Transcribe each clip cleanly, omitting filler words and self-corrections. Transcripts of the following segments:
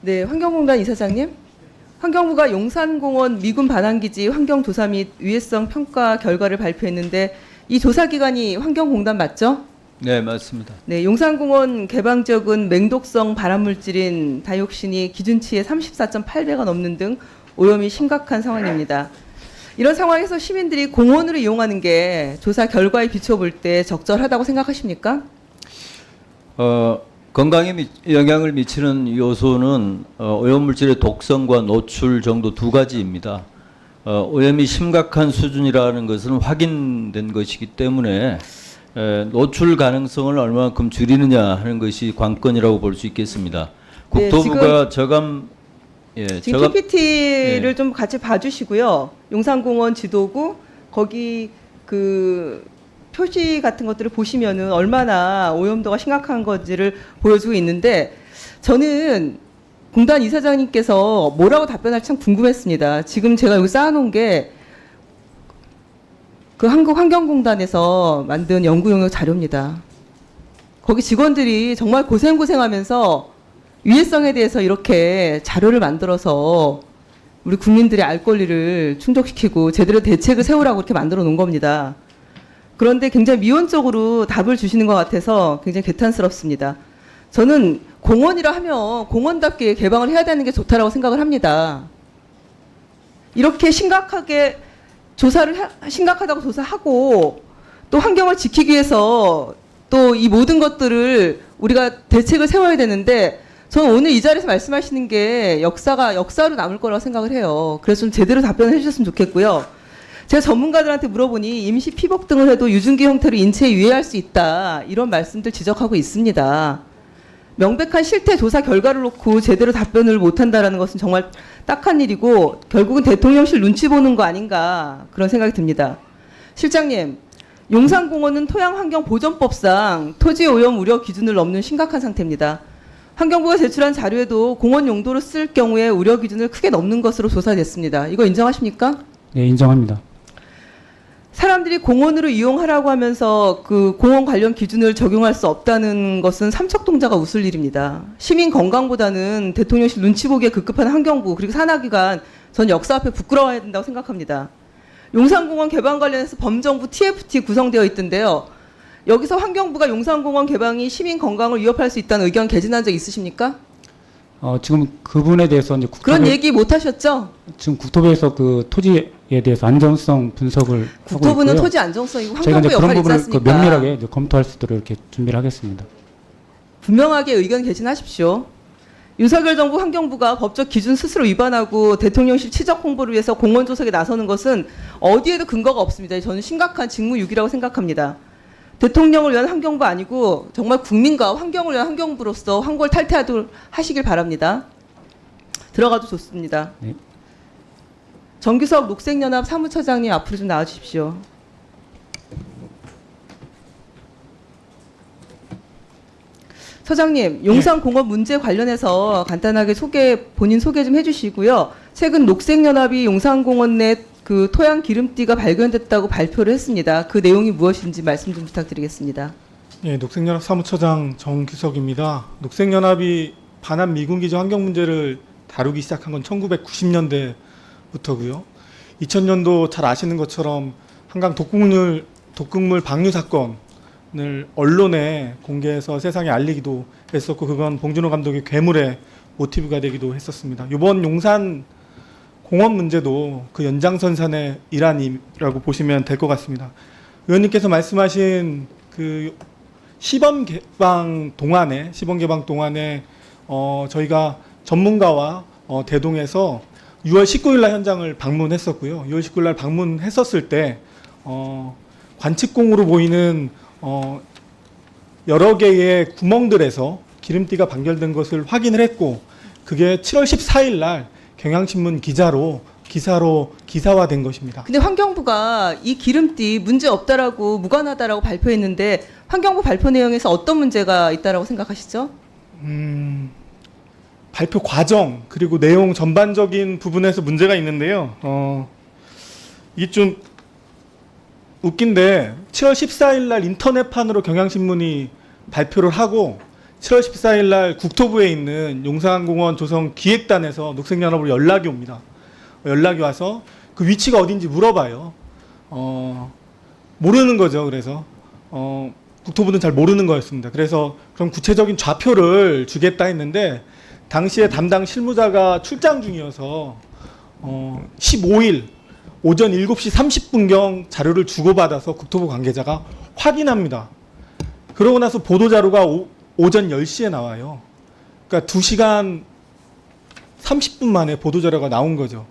네, 환경공단 이사장님. 환경부가 용산공원 미군 반환기지 환경조사 및 위해성 평가 결과를 발표했는데 이 조사 기관이 환경공단 맞죠? 네, 맞습니다. 네, 용산공원 개방 지역은 맹독성 발암물질인 다이옥신이 기준치의 34.8배가 넘는 등 오염이 심각한 상황입니다. 이런 상황에서 시민들이 공원으로 이용하는 게 조사 결과에 비춰볼 때 적절하다고 생각하십니까? 건강에 영향을 미치는 요소는 오염물질의 독성과 노출 정도 두 가지입니다. 오염이 심각한 수준이라는 것은 확인된 것이기 때문에 노출 가능성을 얼마만큼 줄이느냐 하는 것이 관건이라고 볼 수 있겠습니다. 네, 국토부가 지금 PPT를 좀 같이 봐주시고요. 용산공원 지도구 거기 그 표시 같은 것들을 보시면은 얼마나 오염도가 심각한 건지를 보여주고 있는데 저는 공단 이사장님께서 뭐라고 답변할지 참 궁금했습니다. 지금 제가 여기 쌓아놓은 게 그 한국환경공단에서 만든 연구 용역 자료입니다. 거기 직원들이 정말 고생하면서 위해성에 대해서 이렇게 자료를 만들어서 우리 국민들의 알 권리를 충족시키고 제대로 대책을 세우라고 이렇게 만들어 놓은 겁니다. 그런데 굉장히 미온적으로 답을 주시는 것 같아서 굉장히 개탄스럽습니다. 저는 공원이라 하면 공원답게 개방을 해야 되는 게 좋다라고 생각을 합니다. 이렇게 심각하다고 조사하고 또 환경을 지키기 위해서 또 이 모든 것들을 우리가 대책을 세워야 되는데 저는 오늘 이 자리에서 말씀하시는 게 역사로 남을 거라고 생각을 해요. 그래서 좀 제대로 답변을 해주셨으면 좋겠고요. 제가 전문가들한테 물어보니 임시 피복 등을 해도 유증기 형태로 인체에 유해할 수 있다. 이런 말씀들 지적하고 있습니다. 명백한 실태 조사 결과를 놓고 제대로 답변을 못한다는 것은 정말 딱한 일이고 결국은 대통령실 눈치 보는 거 아닌가 그런 생각이 듭니다. 실장님, 용산공원은 토양환경보전법상 토지오염 우려 기준을 넘는 심각한 상태입니다. 환경부가 제출한 자료에도 공원 용도로 쓸 경우에 우려 기준을 크게 넘는 것으로 조사됐습니다. 이거 인정하십니까? 네, 인정합니다. 사람들이 공원으로 이용하라고 하면서 그 공원 관련 기준을 적용할 수 없다는 것은 삼척동자가 웃을 일입니다. 시민 건강보다는 대통령실 눈치 보기에 급급한 환경부 그리고 산하기관 전 역사 앞에 부끄러워야 된다고 생각합니다. 용산공원 개방 관련해서 범정부 TFT 구성되어 있던데요. 여기서 환경부가 용산공원 개방이 시민 건강을 위협할 수 있다는 의견 개진한 적 있으십니까? 지금 그분에 대해서 이제 그런 얘기 못 하셨죠? 지금 국토부에서 그 토지에 대해서 안전성 분석을 국토부는 하고 있고요. 토지 안정성이고 저희가 환경부 이제 그런 역할이 있지 부분을 않습니까? 면밀하게 이제 검토할 수 있도록 이렇게 준비를 하겠습니다. 분명하게 의견 개진하십시오. 윤석열 정부 환경부가 법적 기준 스스로 위반하고 대통령실 치적 홍보를 위해서 공원 조성에 나서는 것은 어디에도 근거가 없습니다. 저는 심각한 직무유기라고 생각합니다. 대통령을 위한 환경부 아니고 정말 국민과 환경을 위한 환경부로서 환골 탈퇴하도록 하시길 바랍니다. 들어가도 좋습니다. 네. 정규석 녹색연합 사무처장님 앞으로 좀 나와주십시오. 처장님, 용산공원 문제 관련해서 간단하게 본인 소개 좀 해주시고요. 최근 녹색연합이 용산공원 내 그 토양 기름띠가 발견됐다고 발표를 했습니다. 그 내용이 무엇인지 말씀 좀 부탁드리겠습니다. 예, 녹색연합 사무처장 정규석입니다. 녹색연합이 반환 미군기지 환경 문제를 다루기 시작한 건 1990년대부터고요. 2000년도 잘 아시는 것처럼 한강 독극물 방류 사건을 언론에 공개해서 세상에 알리기도 했었고 그건 봉준호 감독의 괴물의 모티브가 되기도 했었습니다. 이번 용산 공원 문제도 그 연장선상의 일환이라고 보시면 될 것 같습니다. 의원님께서 말씀하신 그 시범 개방 동안에 저희가 전문가와 대동해서 6월 19일 날 현장을 방문했었고요. 6월 19일 날 방문했었을 때 관측공으로 보이는 여러 개의 구멍들에서 기름띠가 방결된 것을 확인을 했고 그게 7월 14일 날 경향신문 기사화된 것입니다. 근데 환경부가 이 기름띠 문제 없다라고 무관하다라고 발표했는데 환경부 발표 내용에서 어떤 문제가 있다라고 생각하시죠? 발표 과정 그리고 내용 전반적인 부분에서 문제가 있는데요. 이게 좀 웃긴데 7월 14일 날 인터넷판으로 경향신문이 발표를 하고 7월 14일 날 국토부에 있는 용산공원 조성 기획단에서 녹색연합으로 연락이 옵니다. 연락이 와서 그 위치가 어딘지 물어봐요. 모르는 거죠. 그래서 국토부는 잘 모르는 거였습니다. 그래서 그럼 구체적인 좌표를 주겠다 했는데 당시에 담당 실무자가 출장 중이어서 15일 오전 7시 30분경 자료를 주고받아서 국토부 관계자가 확인합니다. 그러고 나서 보도자료가 오전 10시에 나와요. 그러니까 2시간 30분 만에 보도자료가 나온 거죠.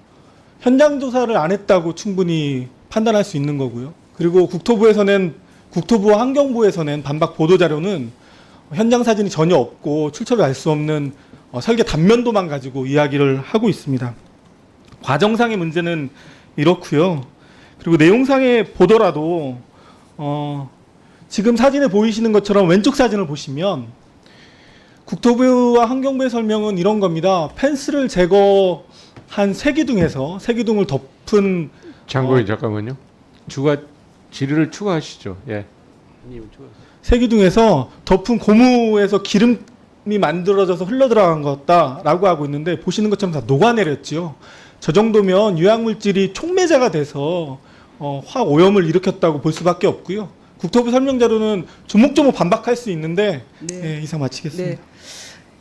현장 조사를 안 했다고 충분히 판단할 수 있는 거고요. 그리고 국토부와 환경부에서 낸 반박 보도자료는 현장 사진이 전혀 없고 출처를 알 수 없는 설계 단면도만 가지고 이야기를 하고 있습니다. 과정상의 문제는 이렇고요. 그리고 내용상에 보더라도 지금 사진에 보이시는 것처럼 왼쪽 사진을 보시면 국토부와 환경부의 설명은 이런 겁니다. 펜스를 제거한 세기둥에서 세기둥을 덮은 장관님 잠깐만요. 질의를 추가하시죠. 예. 세기둥에서 덮은 고무에서 기름이 만들어져서 흘러들어간 것다라고 하고 있는데 보시는 것처럼 다 녹아내렸지요. 저 정도면 유해물질이 촉매제가 돼서 화학 오염을 일으켰다고 볼 수밖에 없고요. 국토부 설명 자료는 조목조목 반박할 수 있는데 네. 이상 마치겠습니다. 네.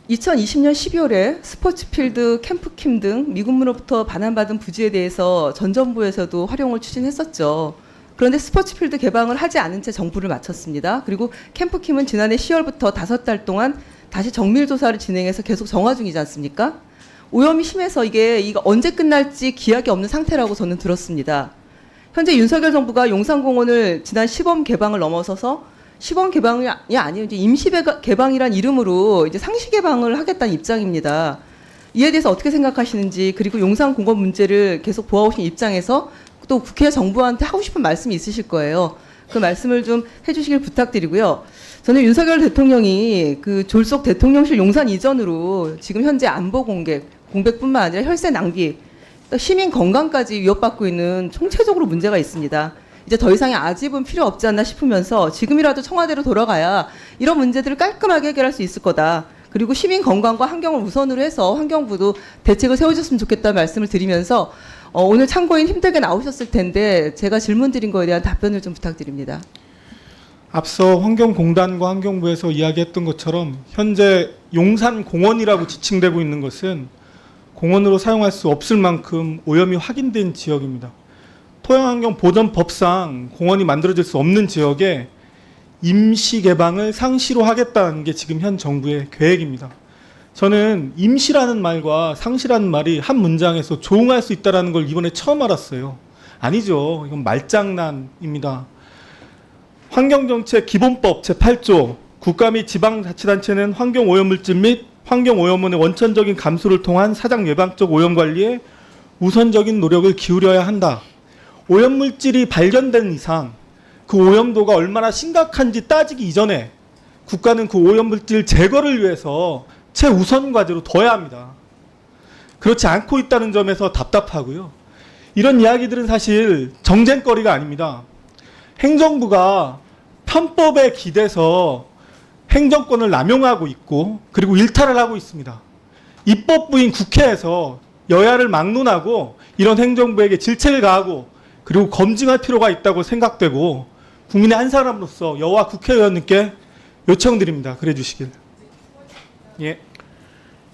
2020년 12월에 스포츠필드, 캠프킴 등 미군으로부터 반환받은 부지에 대해서 전 정부에서도 활용을 추진했었죠. 그런데 스포츠필드 개방을 하지 않은 채 정부를 마쳤습니다. 그리고 캠프킴은 지난해 10월부터 5달 동안 다시 정밀 조사를 진행해서 계속 정화 중이지 않습니까? 오염이 심해서 이게 언제 끝날지 기약이 없는 상태라고 저는 들었습니다. 현재 윤석열 정부가 용산공원을 지난 시범 개방을 넘어서서 시범 개방이 아니에요. 이제 임시 개방이란 이름으로 이제 상시 개방을 하겠다는 입장입니다. 이에 대해서 어떻게 생각하시는지, 그리고 용산공원 문제를 계속 보아오신 입장에서 또 국회 정부한테 하고 싶은 말씀이 있으실 거예요. 그 말씀을 좀 해주시길 부탁드리고요. 저는 윤석열 대통령이 그 졸속 대통령실 용산 이전으로 지금 현재 안보 공백뿐만 아니라 혈세 낭비, 또 시민 건강까지 위협받고 있는 총체적으로 문제가 있습니다. 이제 더 이상의 아집은 필요 없지 않나 싶으면서 지금이라도 청와대로 돌아가야 이런 문제들을 깔끔하게 해결할 수 있을 거다. 그리고 시민 건강과 환경을 우선으로 해서 환경부도 대책을 세워줬으면 좋겠다는 말씀을 드리면서 오늘 참고인 힘들게 나오셨을 텐데 제가 질문 드린 거에 대한 답변을 좀 부탁드립니다. 앞서 환경공단과 환경부에서 이야기했던 것처럼 현재 용산공원이라고 지칭되고 있는 것은 공원으로 사용할 수 없을 만큼 오염이 확인된 지역입니다. 토양환경보전법상 공원이 만들어질 수 없는 지역에 임시 개방을 상시로 하겠다는 게 지금 현 정부의 계획입니다. 저는 임시라는 말과 상시라는 말이 한 문장에서 조응할 수 있다는 걸 이번에 처음 알았어요. 아니죠. 이건 말장난입니다. 환경정책 기본법 제8조 국가 및 지방자치단체는 환경오염물질 및 환경오염원의 원천적인 감소를 통한 사장 예방적 오염관리에 우선적인 노력을 기울여야 한다. 오염물질이 발견된 이상 그 오염도가 얼마나 심각한지 따지기 이전에 국가는 그 오염물질 제거를 위해서 최우선 과제로 둬야 합니다. 그렇지 않고 있다는 점에서 답답하고요. 이런 이야기들은 사실 정쟁거리가 아닙니다. 행정부가 편법에 기대서 행정권을 남용하고 있고 그리고 일탈을 하고 있습니다. 입법부인 국회에서 여야를 막론하고 이런 행정부에게 질책을 가하고 그리고 검증할 필요가 있다고 생각되고 국민의 한 사람으로서 여와 국회의원님께 요청드립니다. 그래 주시길. 예.